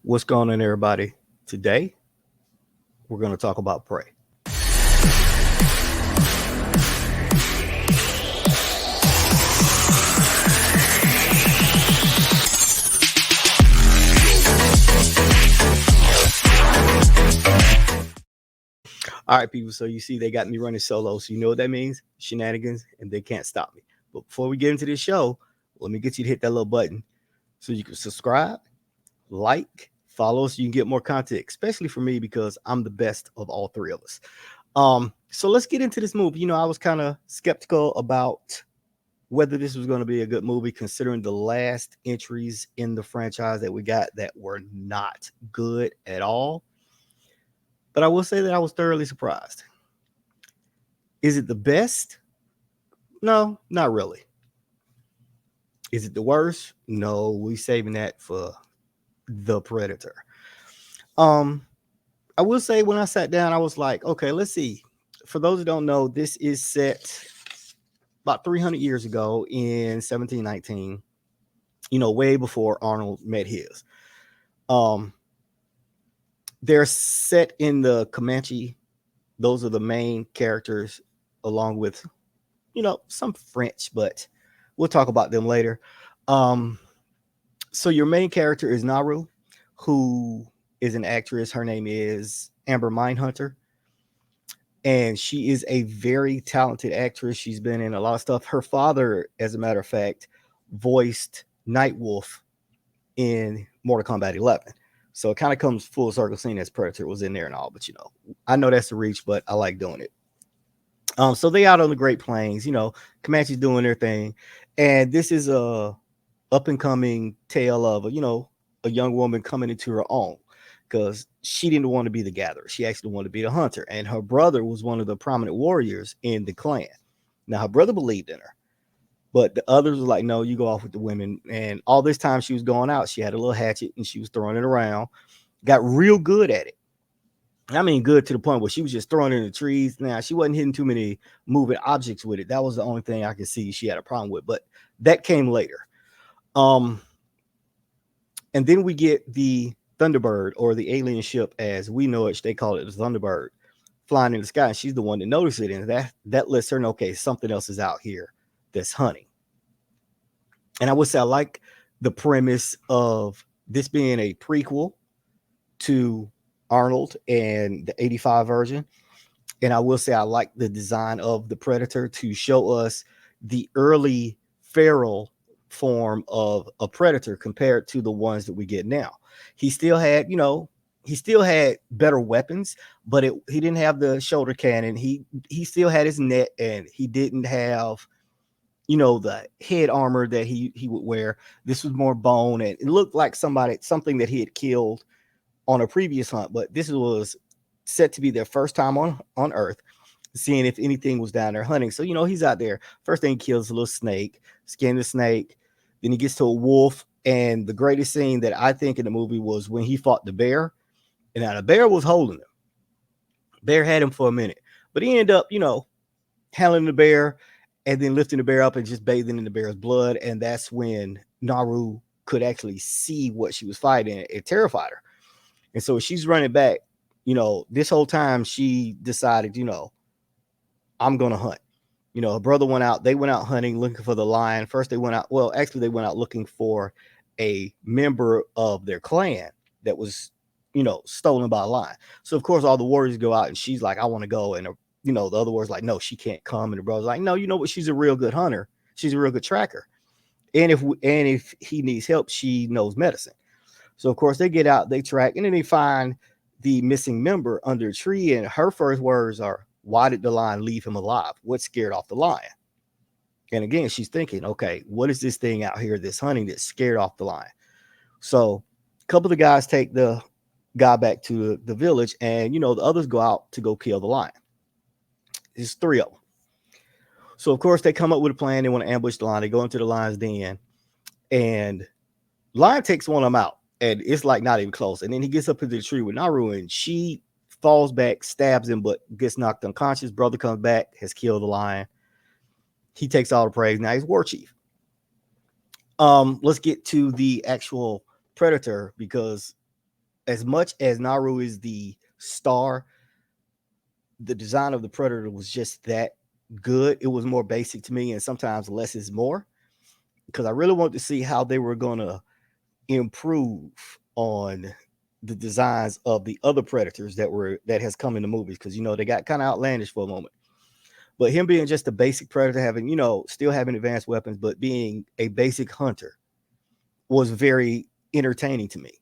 What's going on, everybody? Today, we're going to talk about prey. All right, people. So you see, they got me running solo. So you know what that means? Shenanigans, and they can't stop me. But before we get into this show, let me get you to hit that little button so you can subscribe, like, follow, so you can get more content, especially for me because I'm the best of all three of us. So let's get into this movie. I was kind of skeptical about whether this was going to be a good movie, considering the last entries in the franchise that we got that were not good at all. But I will say that I was thoroughly surprised. Is it the best? No, not really. Is it the worst? No, we saving that for the Predator. Um, I will say when I sat down, I was like, okay, let's see. For those who don't know, this is set about 300 years ago in 1719. Way before Arnold met his. Um, they're set in the Comanche. Those are the main characters, along with some French, but we'll talk about them later. Um, so your main character is Naru, who is an actress. Her name is Amber Mindhunter, and she is a very talented actress. She's been in a lot of stuff. Her father, as a matter of fact, voiced Nightwolf in Mortal Kombat 11. So it kind of comes full circle, seeing as Predator was in there and all. But I know that's a reach, but I like doing it. So they out on the Great Plains. Comanche's doing their thing, and this is a up and coming tale of a young woman coming into her own, because she didn't want to be the gatherer. She actually wanted to be the hunter, and her brother was one of the prominent warriors in the clan. Now her brother believed in her, but the others were like, no, you go off with the women. And all this time she was going out, she had a little hatchet and she was throwing it around, got real good at it. I mean, good to the point where she was just throwing it in the trees. Now, she wasn't hitting too many moving objects with it. That was the only thing I could see she had a problem with, but that came later. And then we get the Thunderbird, or the alien ship as we know it. They call it the Thunderbird, flying in the sky. And she's the one that noticed it. And that lets her know, okay, something else is out here that's hunting. And I would say I like the premise of this being a prequel to Arnold and the 85 version. And I will say I like the design of the Predator to show us the early feral form of a Predator compared to the ones that we get now. He still had, better weapons, but he didn't have the shoulder cannon. He still had his net, and he didn't have the head armor that he would wear. This was more bone, and it looked like something that he had killed on a previous hunt, but this was set to be their first time on Earth, seeing if anything was down there hunting. So he's out there. First thing he kills a little snake, skin the snake. Then he gets to a wolf, and the greatest scene that I think in the movie was when he fought the bear. And now the bear was holding him. Bear had him for a minute, but he ended up handling the bear and then lifting the bear up and just bathing in the bear's blood. And that's when Naru could actually see what she was fighting. It terrified her. And so she's running back, this whole time she decided, I'm going to hunt. Her brother they went out hunting, looking for the lion. First they went out looking for a member of their clan that was, stolen by a lion. So of course all the warriors go out, and she's like, I want to go. And the other warriors like, no, she can't come. And the brother's like, no, you know what? She's a real good hunter. She's a real good tracker. And if he needs help, she knows medicine. So of course they get out, they track, and then they find the missing member under a tree. And her first words are, why did the lion leave him alive? What scared off the lion? And again, she's thinking, okay, what is this thing out here that's hunting that scared off the lion? So a couple of the guys take the guy back to the village, and the others go out to go kill the lion. There's three of them. So of course they come up with a plan. They want to ambush the lion. They go into the lion's den, and lion takes one of them out, and it's like not even close. And then he gets up into the tree with Naru, and she falls back, stabs him, but gets knocked unconscious. Brother comes back, has killed the lion. He takes all the praise. Now he's war chief. Let's get to the actual Predator, because as much as Naru is the star, the design of the Predator was just that good. It was more basic to me, and sometimes less is more, because I really wanted to see how they were going to improve on the designs of the other Predators that has come in the movies, because they got kind of outlandish for a moment. But him being just a basic Predator, having still having advanced weapons, but being a basic hunter, was very entertaining to me.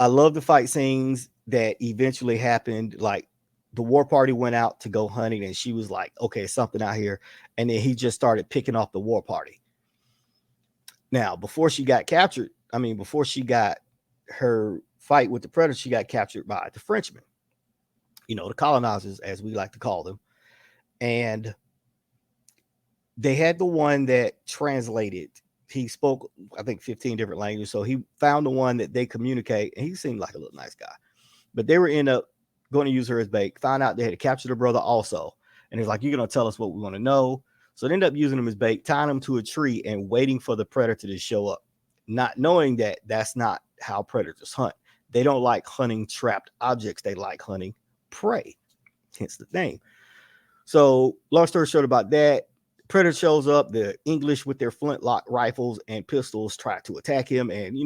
I love the fight scenes that eventually happened. Like, the war party went out to go hunting, and she was like, okay, something out here. And then he just started picking off the war party. Now, before she got captured, before she got her fight with the Predator, she got captured by the Frenchmen, the colonizers, as we like to call them. And they had the one that translated. He spoke, I think, 15 different languages. So he found the one that they communicate, and he seemed like a little nice guy. But they were end up going to use her as bait. Found out they had to capture the brother also. And he's like, you're going to tell us what we want to know. So they end up using him as bait, tying him to a tree and waiting for the Predator to show up, not knowing that that's not how Predators hunt. They don't like hunting trapped objects. They like hunting prey, hence the name. So long story short about that, Predator shows up. The English with their flintlock rifles and pistols try to attack him. And,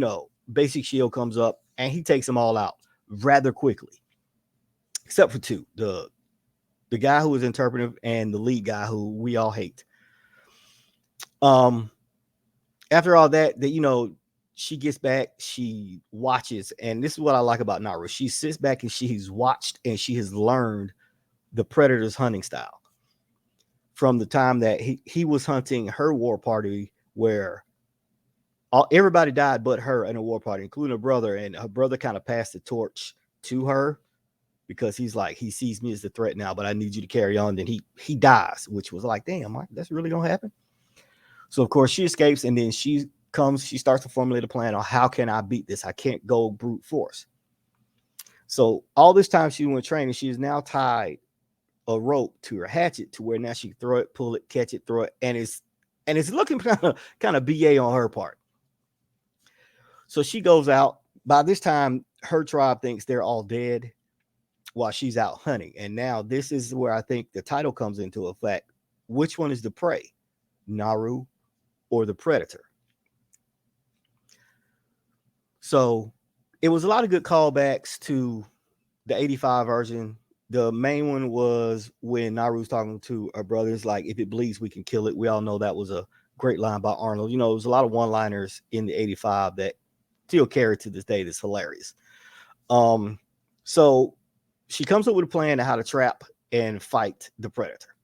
basic shield comes up and he takes them all out rather quickly, except for two, the guy who was interpretive and the lead guy who we all hate. After all that, she gets back, she watches, and this is what I like about Naru. She sits back and she's watched and she has learned the Predator's hunting style from the time that he was hunting her war party, where everybody died but her in a war party, including her brother, and her brother kind of passed the torch to her because he's like, he sees me as the threat now, but I need you to carry on. Then he dies, which was like, damn, that's really gonna happen. So of course she escapes, and then she starts to formulate a plan on how can I beat this. I can't go brute force. So all this time she went training, she is now tied a rope to her hatchet to where now she can throw it, pull it, catch it, throw it, and it's looking kind of BA on her part. So she goes out. By this time, her tribe thinks they're all dead while she's out hunting. And now this is where I think the title comes into effect. Which one is the prey, Naru or the Predator? So it was a lot of good callbacks to the 85 version. The main one was when Naru's talking to her brothers, like, if it bleeds, we can kill it. We all know that was a great line by Arnold. There was a lot of one-liners in the 85 that still carry to this day. That's hilarious. So she comes up with a plan on how to trap and fight the Predator.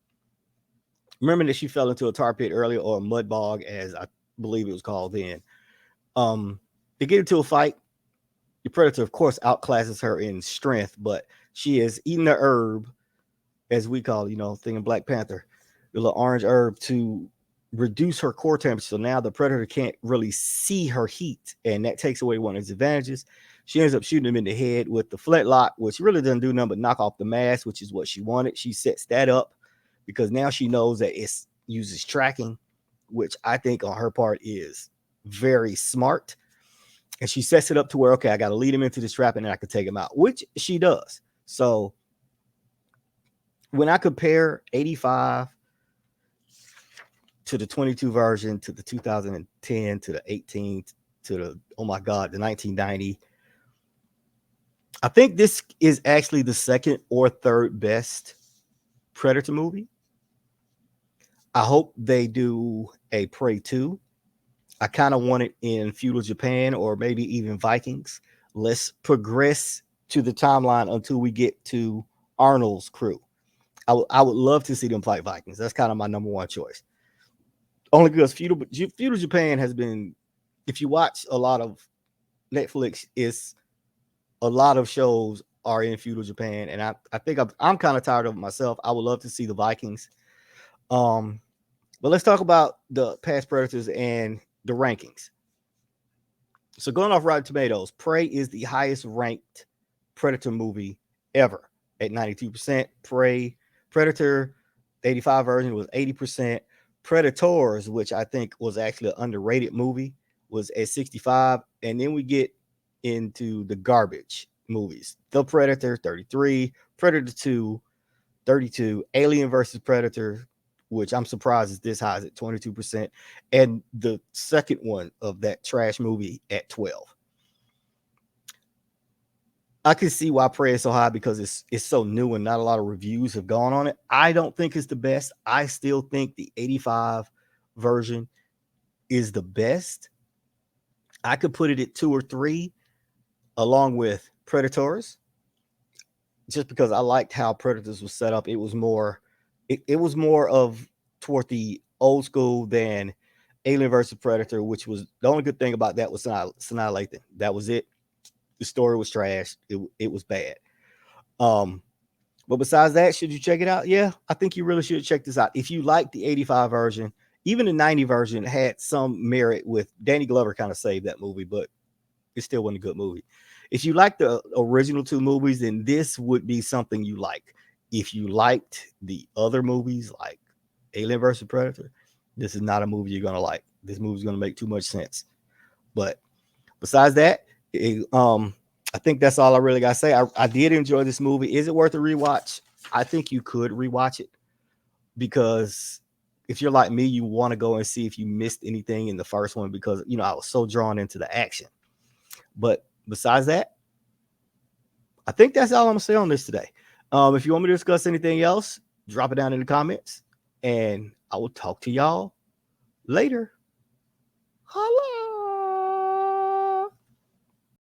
Remember that she fell into a tar pit earlier, or a mud bog, as I believe it was called then. They get into a fight. The Predator, of course, outclasses her in strength, but she is eating the herb, as we call it, thing in Black Panther, the little orange herb, to reduce her core temperature. So now the Predator can't really see her heat, and that takes away one of his advantages. She ends up shooting him in the head with the flintlock, which really doesn't do nothing but knock off the mask, which is what she wanted. She sets that up because now she knows that it uses tracking, which I think on her part is very smart. And she sets it up to where, okay, I got to lead him into this trap and then I can take him out, which she does. So when I compare 85 to the 22 version, to the 2010, to the 18, to the, oh my God, the 1990, I think this is actually the second or third best Predator movie. I hope they do a Prey 2. I kind of want it in feudal Japan or maybe even Vikings. Let's progress to the timeline until we get to Arnold's crew. I would love to see them fight Vikings. That's kind of my number one choice. Only because feudal Japan has been, if you watch a lot of Netflix, it's a lot of shows are in feudal Japan, and I think I'm kind of tired of it myself. I would love to see the Vikings. But let's talk about the past Predators and the rankings. So going off Rotten Tomatoes, Prey is the highest ranked Predator movie ever at 92%. Predator, the 85 version, was 80%. Predators, which I think was actually an underrated movie, was at 65. And then we get into the garbage movies. The Predator, 33, Predator 2, 32, Alien versus Predator, which I'm surprised is this high, is at 22%, and the second one of that trash movie at 12. I can see why Prey is so high because it's so new and not a lot of reviews have gone on it. I don't think it's the best. I still think the 85 version is the best. I could put it at 2 or 3 along with Predators, just because I liked how Predators was set up. It was more of toward the old school than Alien versus Predator, which was the only good thing about that was Sanaa Lathan. That was it. The story was trash. It was bad. But besides that, should you check it out? Yeah, I think you really should check this out. If you like the 85 version, even the 90 version had some merit with Danny Glover kind of saved that movie, but it still wasn't a good movie. If you like the original 2 movies, then this would be something you like. If you liked the other movies like Alien versus Predator, this is not a movie you're going to like. This movie's going to make too much sense. But besides that, I think that's all I really got to say. I did enjoy this movie. Is it worth a rewatch? I think you could rewatch it because if you're like me, you want to go and see if you missed anything in the first one because, I was so drawn into the action. But besides that, I think that's all I'm going to say on this today. If you want me to discuss anything else, drop it down in the comments, and I will talk to y'all later. Holla!